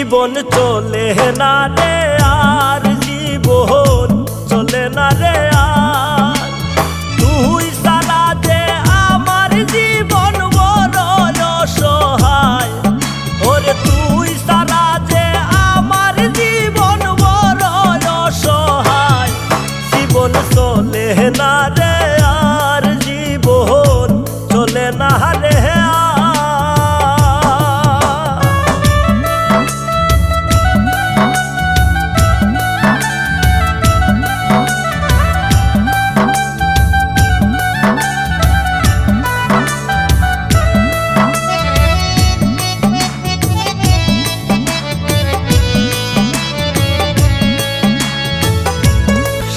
জীবন চলে না রে আর, জীবন চলে না রে আর। তুই ছাড়া যে আমার জীবন বড় অসহায়, ওরে তুই ছাড়া যে আমার জীবন বড় অসহায়। জীবন চলে না রে আর, জীবন চলে না রে আর।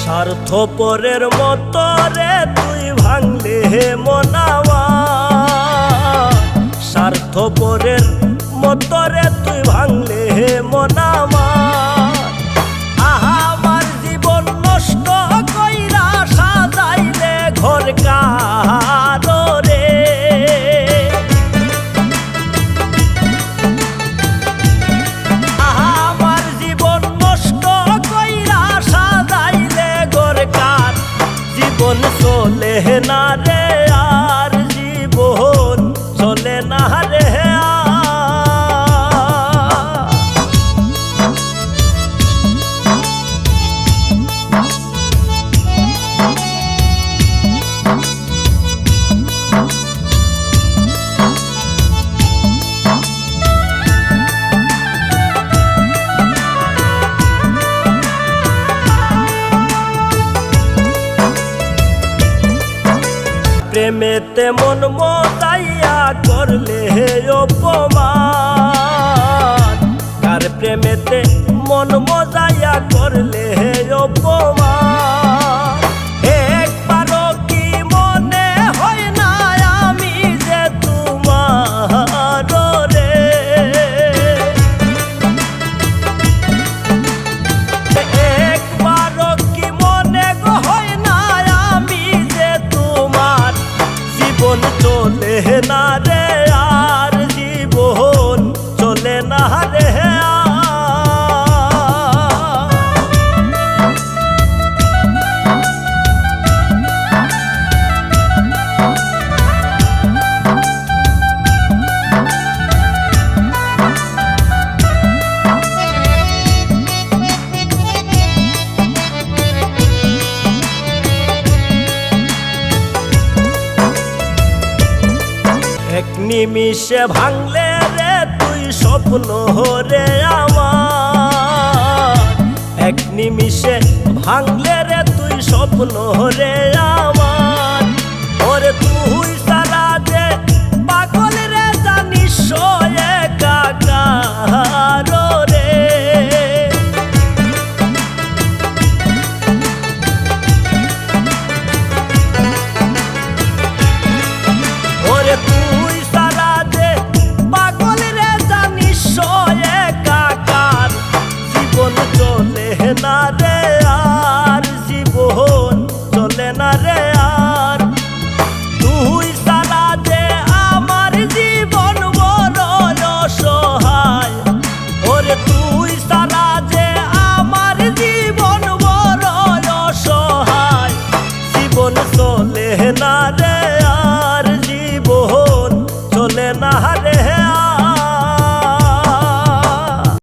স্বার্থপরের মতো রে তুই ভাঙলে মন আমার, স্বার্থপরের মতো রে তুই ভাঙলে মন আমার। আমার জীবন নষ্ট কইরা সাজাইলে ঘর কারো রে, আমার জীবন নষ্ট কইরা সাজাইলে ঘর কার। জীবন চলে না রে আর, জীবন চলে না রে আর। প্রেমেতে মন মজাইয়া করলে অপমান, কার প্রেমেতে মন মজাইয়া করলে অপমান। একবারও কি মনে হয় না আমি যে তোমার রে, একবারও কি মনে হয় না আমি যে তোমার। জীবন চলে না রে আর, জীবন চলে না রে আর। এক নিমিষে ভাঙলে রে তুই স্বপ্ন রে আমার, এক নিমিষে ভাঙলে রে তুই স্বপ্ন রে আমার। ওরে তুই সারা যে পাগল রে জানিস একাকার রে, ওরে তুই সারা যে পাগল রে জানিস একাকার। জীবন চলে না রে আর, জীবন চলে না রে।